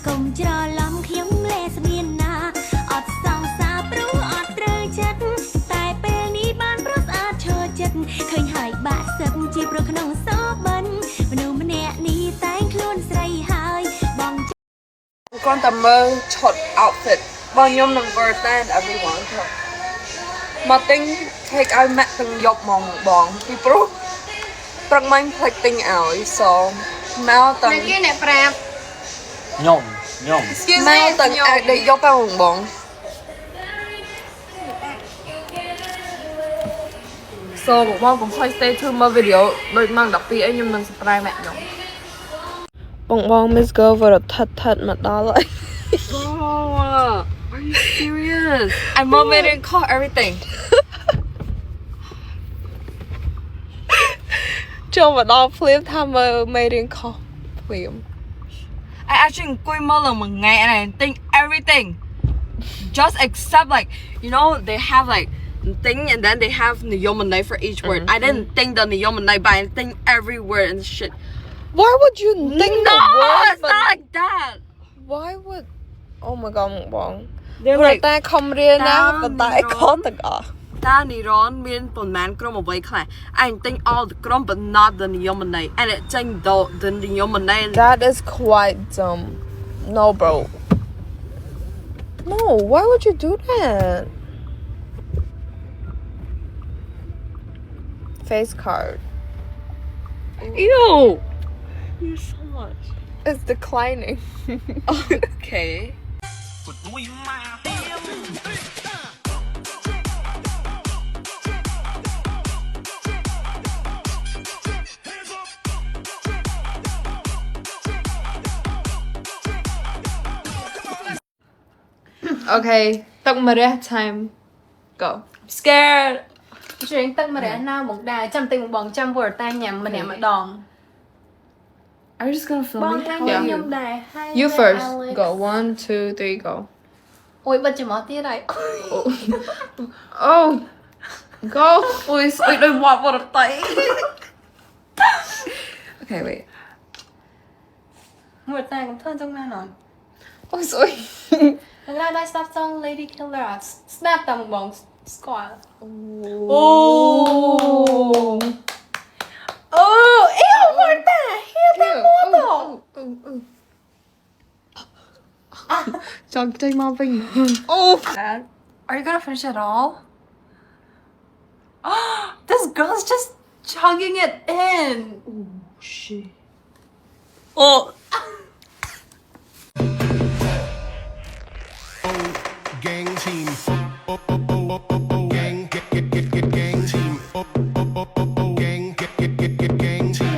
កុំច្រឡំខ្ញុំលេស្មៀនណាអត់សង្សារព្រោះអត់ត្រូវចិត្តតែពេលនេះបានប្រស្អាតឈរចិត្តឃើញហើយបាក់សឹកជាព្រោះក្នុងសបិនមនុស្សម្នាក់នេះតែងខ្លួនស្រីហើយបងគាត់តែមើលឈុត outfit បងខ្ញុំនឹង verstand everyone មកទិញ take ឲ្យម៉ាក់ទាំងយប់មកបងពីព្រោះព្រឹកមិញផ្លេចទិញឲ្យ so មកទាំងគេអ្នកប្រាប់ខ្ញុំមកទាំងអាចដេកយប់ទៅបង so បងកុំភ្លេច stay tuned មើល video ដូចម៉ោង 12 អីខ្ញុំនឹង surprise ម៉ាក់ខ្ញុំបង Miss Girl វរថថមកដល់ហើយ Are you serious? I'm mermaid call everything. ចូលមកដល់ភ្លាមថាមើល mermaid call ភ្លាម I actually អង្គុយមើលមួយថ្ងៃ and I think everything just except like you know they have like thing and then they have Niyomanai for each word. I didn't think the Niyomanai but I think every word and shit. Why would you think the word? It's not like that. Why would Oh my god បង តែខំរៀនណាប៉ុន្តែខំទាំងអស់តានីរ៉នមានប៉ុន្មានក្រុមអ្វីខ្លះ I think all the ក្រុម but not the Niyomanai and it ចេញ the Niyomanai That is quite dumb No bro No why would you do that Face card Ew You're so much It's declining Okay Okay, Tắc Maria time. Go. I'm scared. Chuyện Tắc Maria nào một đài trăm tình một bọn trăm vừa tay nhầm mình em ở đòn. Are you just gonna film Bọn me? hai người nhầm đài. You first. Go. 1, 2, 3, go. Ôi, bật chỉ mở tia đây. Oh. Go. Ôi, ôi, đôi mọt vào được tay. Okay, wait. Một tay cũng thân trong nan rồi. Ôi, sorry. Thật ra đây stop song Lady Killer à. Snap tầm một bọn squad. Oh. Oh, ew, what the hell? That water. John, take my thing. Oh. Dad, are you gonna finish it all? This girl's just chugging it in. Oh, shit. Oh. Gang team. Gang gang team. Gang gang team. Gang team.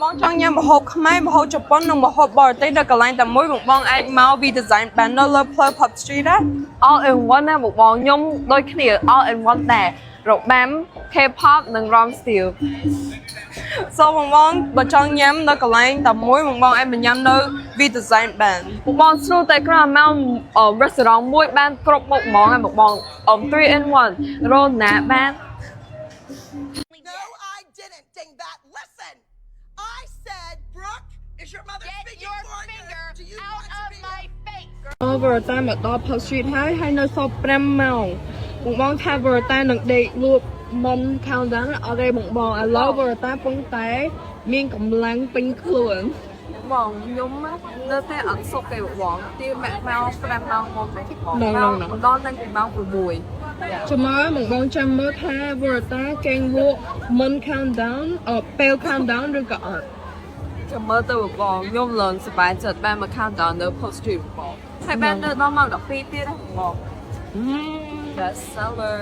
បងចង់ញ៉ាំម្ហូបខ្មែរម្ហូបជប៉ុននិងម្ហូបបរទេសនៅកន្លែងតែមួយបងអាចមក V Design Band នៅលើផ្លូវ Pop Street ណា All in one ណាបងខ្ញុំដូចគ្នា All in one ដែររបាំ K-pop និង Rom Style So បងបើចង់ញ៉ាំនៅកន្លែងតែមួយបងអាចញ៉ាំនៅ V Design Band បងស្រួលតែគ្រាន់តែមក restaurant មួយបានគ្រប់មុខហ្មងហើយបង 3 in 1 រណាបាន No, I didn't, dingbat. Listen, I said, Brooke, is your mother speaking for you? Do you want to be my face? Over តែមកដល់ Pop Street ហើយនៅសល់5ម៉ោងបងថា Verta នឹងដេកលក់មុន countdown អត់ទេបងឥឡូវ Verta ពងតែមានកម្លាំងពេញខ្លួនបងខ្ញុំនៅតែអត់សុខទេបងទីម៉ាក់មក5ម៉ោងមកទេបងដល់នឹងពីម៉ោង6ចាំមើលបងចាំមើលថា Verta គេងលក់មុន countdown ពេល countdown ឬក៏អត់ចាំមើលទៅបងខ្ញុំឡើងសប្បាយចិត្តបានមក countdown នៅ Post Street បងហើយបាននៅដល់ម៉ោង12ទៀតហ្នឹងបងBest seller